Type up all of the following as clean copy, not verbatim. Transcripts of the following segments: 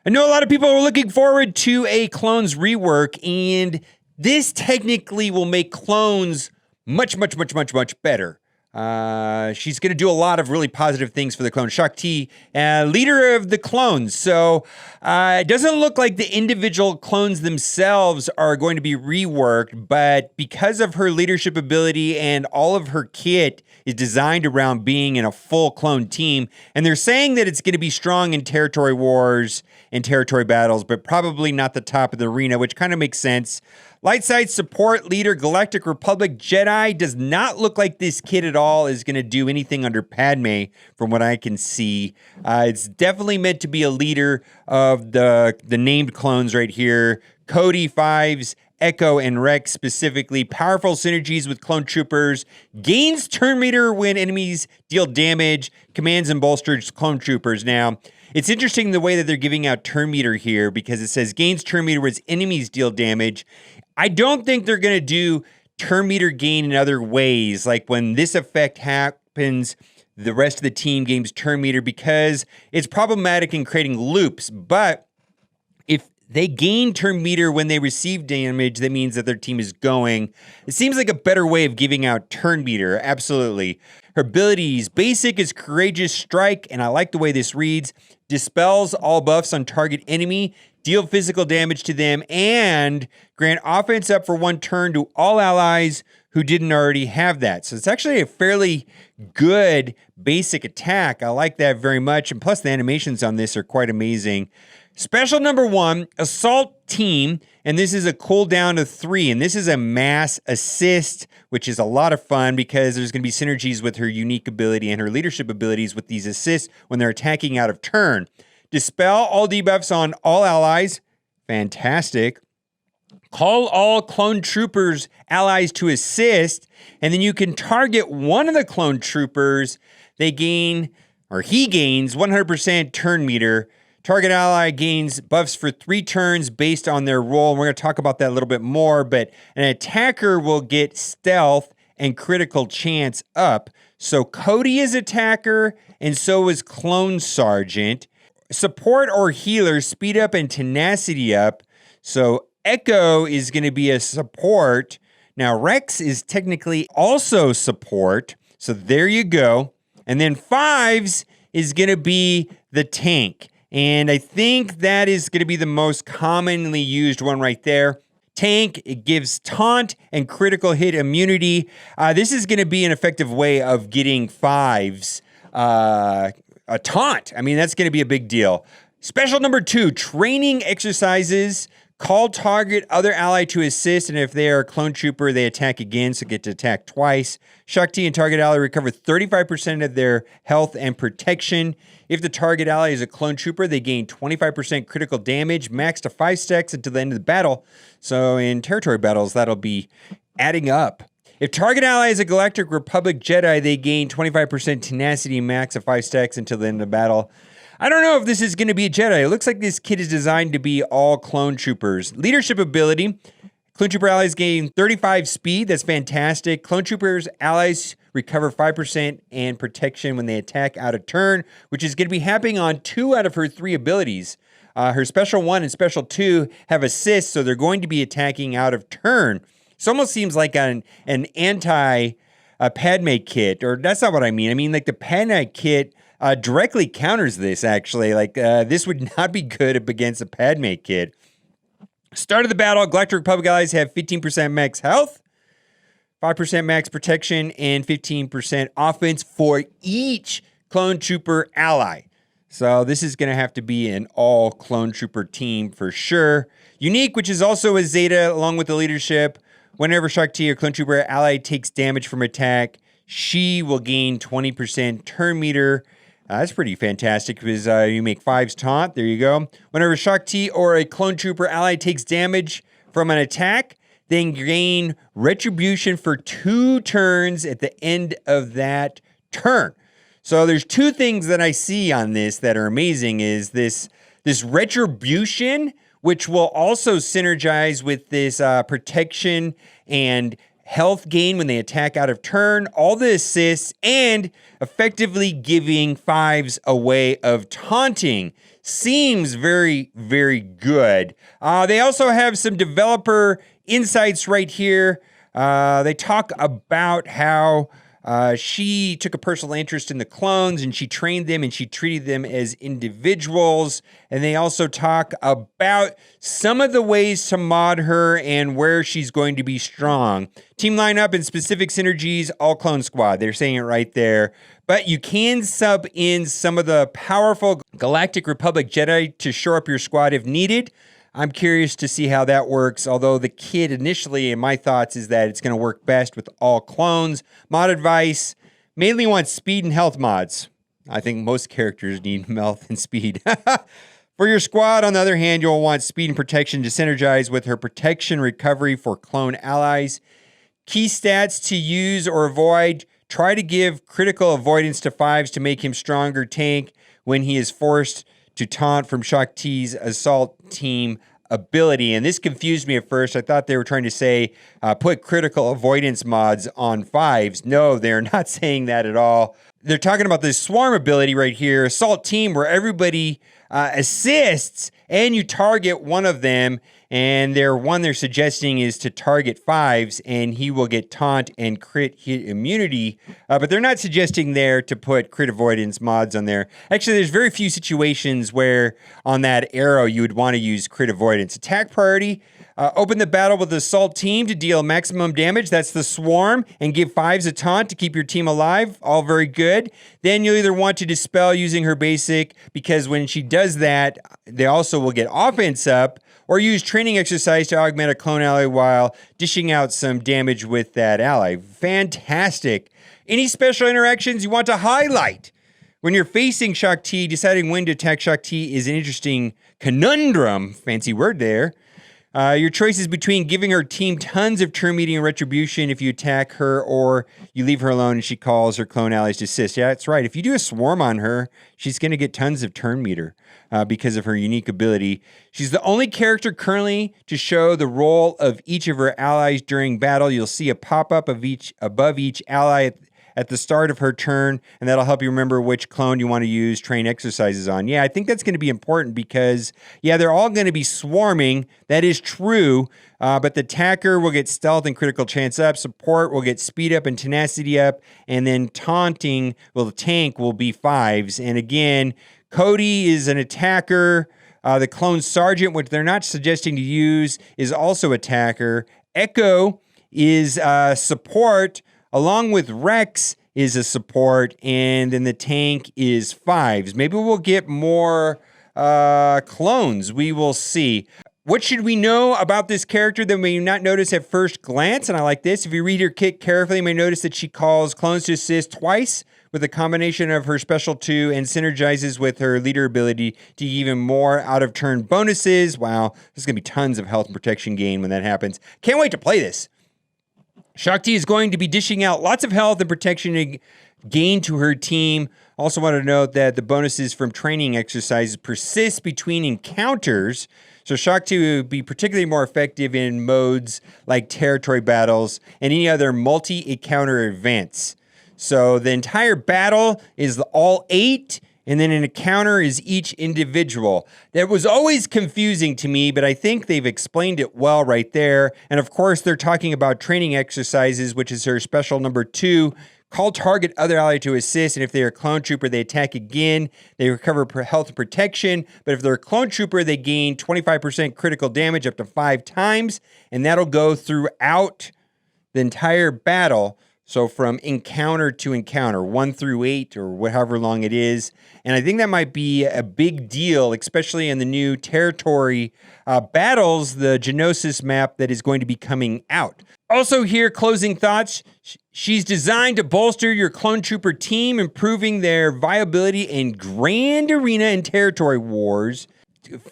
I know a lot of people are looking forward to a clones rework, and this technically will make clones much better. She's going to do a lot of really positive things for the clone. Shakk Ti, leader of the clones. So it doesn't look like the individual clones themselves are going to be reworked, but because of her leadership ability and all of her kit is designed around being in a full clone team, and they're saying that it's going to be strong in territory wars and territory battles, but probably not the top of the arena, which kind of makes sense. Light side support leader Galactic Republic Jedi does not look like this kid at all is going to do anything under Padme from what I can see. It's definitely meant to be a leader of the named clones right here. Cody, Fives, Echo, and Rex specifically. Powerful synergies with clone troopers. Gains turn meter when enemies deal damage. Commands and bolsters clone troopers. Now, it's interesting the way that they're giving out turn meter here because it says gains turn meter as enemies deal damage. I don't think they're going to do turn meter gain in other ways, like when this effect happens, the rest of the team gains turn meter because it's problematic in creating loops. But if they gain turn meter when they receive damage, that means that their team is going. It seems like a better way of giving out turn meter, absolutely. Her abilities, basic is Courageous Strike, and I like the way this reads. Dispels all buffs on target enemy, deal physical damage to them, and grant offense up for 1 turn to all allies who didn't already have that. So it's actually a fairly good basic attack. I like that very much, and plus the animations on this are quite amazing. Special number 1, Assault Team, and this is a cooldown of 3, and this is a mass assist, which is a lot of fun because there's going to be synergies with her unique ability and her leadership abilities with these assists when they're attacking out of turn. Dispel all debuffs on all allies, fantastic. Call all clone troopers allies to assist, and then you can target one of the clone troopers. They gain, or he gains, 100% turn meter. Target ally gains buffs for 3 turns based on their role. And we're going to talk about that a little bit more, but an attacker will get stealth and critical chance up. So Cody is attacker, and so is Clone Sergeant. Support or healer, speed up and tenacity up. So Echo is going to be a support. Now Rex is technically also support. So there you go. And then Fives is going to be the tank. And I think that is going to be the most commonly used one right there. Tank, it gives taunt and critical hit immunity. This is going to be an effective way of getting Fives a taunt. I mean, that's going to be a big deal. Special number 2, training exercises. Call target other ally to assist, and if they are a clone trooper, they attack again, so get to attack twice. Shakk Ti and target ally recover 35% of their health and protection. If the target ally is a clone trooper, they gain 25% critical damage, max to 5 stacks until the end of the battle. So in territory battles, that'll be adding up. If target ally is a Galactic Republic Jedi, they gain 25% tenacity, max of 5 stacks until the end of the battle. I don't know if this is going to be a Jedi. It looks like this kit is designed to be all clone troopers. Leadership ability. Clone trooper allies gain 35 speed. That's fantastic. Clone troopers allies recover 5% and protection when they attack out of turn, which is going to be happening on 2 out of her 3 abilities. Her special 1 and special 2 have assists, so they're going to be attacking out of turn. This almost seems like an anti-Padme kit, or that's not what I mean. I mean like the Padme kit directly counters this, actually. Like, this would not be good up against a Padme kit. Start of the battle, Galactic Republic allies have 15% max health, 5% max protection, and 15% offense for each clone trooper ally. So this is going to have to be an all clone trooper team for sure. Unique, which is also a Zeta, along with the leadership. Whenever Shakk Ti or clone trooper ally takes damage from attack, she will gain 20% turn meter. That's pretty fantastic because you make Fives taunt. There you go. Whenever Shakk Ti or a clone trooper ally takes damage from an attack, then gain retribution for 2 turns at the end of that turn. So there's 2 things that I see on this that are amazing is this retribution, which will also synergize with this protection and health gain when they attack out of turn, all the assists, and effectively giving Fives a way of taunting. seems very, very good. They also have some developer insights right here. They talk about how she took a personal interest in the clones and she trained them and she treated them as individuals. And they also talk about some of the ways to mod her and where she's going to be strong. Team lineup and specific synergies, all clone squad. They're saying it right there. But you can sub in some of the powerful Galactic Republic Jedi to shore up your squad if needed. I'm curious to see how that works, although the kit initially, in my thoughts, is that it's going to work best with all clones. Mod advice, mainly want speed and health mods. I think most characters need health and speed. For your squad, on the other hand, you'll want speed and protection to synergize with her protection recovery for clone allies. Key stats to use or avoid, try to give critical avoidance to 5s to make him stronger tank when he is forced to taunt from Shakk Ti's assault team ability. And this confused me at first. I thought they were trying to say, put critical avoidance mods on 5s. No, they're not saying that at all. They're talking about this swarm ability right here, assault team, where everybody assists and you target one of them. And they're suggesting is to target 5s and he will get taunt and crit hit immunity. But they're not suggesting there to put crit avoidance mods on there. Actually, there's very few situations where on that arrow you would want to use crit avoidance. Attack priority, open the battle with the assault team to deal maximum damage. That's the swarm, and give 5s a taunt to keep your team alive. All very good. Then you'll either want to dispel using her basic, because when she does that, they also will get offense up, or use training exercise to augment a clone ally while dishing out some damage with that ally. Fantastic. Any special interactions you want to highlight? When you're facing Shakk Ti, deciding when to attack Shakk Ti is an interesting conundrum, fancy word there. Your choices between giving her team tons of turn meter and retribution if you attack her, or you leave her alone and she calls her clone allies to assist. Yeah, that's right. If you do a swarm on her, she's going to get tons of turn meter because of her unique ability. She's the only character currently to show the role of each of her allies during battle. You'll see a pop-up of above each ally at the start of her turn, and that'll help you remember which clone you want to use train exercises on. Yeah, I think that's going to be important because, yeah, they're all going to be swarming. That is true, but the attacker will get stealth and critical chance up, support will get speed up and tenacity up, and then taunting, well, the tank will be 5s. And again, Cody is an attacker. The clone sergeant, which they're not suggesting to use, is also attacker. Echo is support, along with Rex is a support, and then the tank is 5s. Maybe we'll get more clones. We will see. What should we know about this character that we may not notice at first glance? And I like this. If you read her kit carefully, you may notice that she calls clones to assist twice with a combination of her special 2 and synergizes with her leader ability to give even more out-of-turn bonuses. Wow, there's going to be tons of health and protection gain when that happens. Can't wait to play this. Shakk Ti is going to be dishing out lots of health and protection gain to her team. Also want to note that the bonuses from training exercises persist between encounters. So Shakk Ti will be particularly more effective in modes like territory battles and any other multi-encounter events. So the entire battle is all 8, and then an encounter is each individual. That was always confusing to me, but I think they've explained it well right there. And of course, they're talking about training exercises, which is her special number 2. Call target other ally to assist, and if they are a clone trooper, they attack again. They recover health and protection, but if they're a clone trooper, they gain 25% critical damage up to 5 times, and that'll go throughout the entire battle. So from encounter to encounter, 1 through 8 or however long it is. And I think that might be a big deal, especially in the new territory battles, the Geonosis map that is going to be coming out. Also here, closing thoughts. She's designed to bolster your clone trooper team, improving their viability in grand arena and territory wars.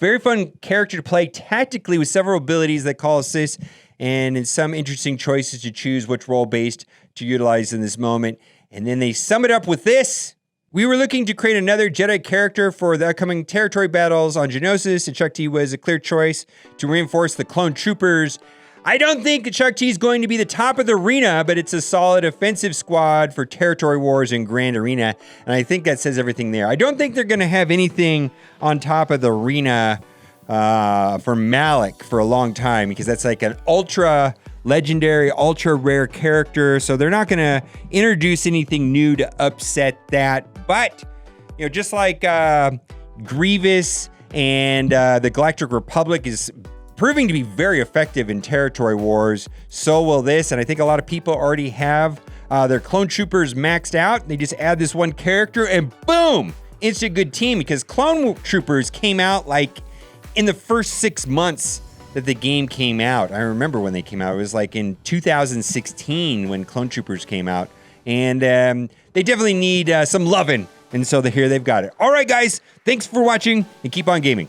Very fun character to play tactically with several abilities that call assist, and in some interesting choices to choose which role-based to utilize in this moment. And then they sum it up with this. We were looking to create another Jedi character for the upcoming territory battles on Geonosis, and Shakk Ti was a clear choice to reinforce the clone troopers. I don't think Shakk Ti is going to be the top of the arena, but it's a solid offensive squad for Territory Wars and Grand Arena, and I think that says everything there. I don't think they're going to have anything on top of the arena for Malik for a long time, because that's like an ultra legendary, ultra rare character, so they're not going to introduce anything new to upset that. But, you know, just like Grievous and the Galactic Republic is proving to be very effective in Territory Wars, so will this, and I think a lot of people already have their clone troopers maxed out. They just add this one character and boom, instant good team, because clone troopers came out like in the first 6 months that the game came out. I remember when they came out. It was like in 2016 when clone troopers came out, and they definitely need some loving, and so here they've got it. All right, guys, thanks for watching, and keep on gaming.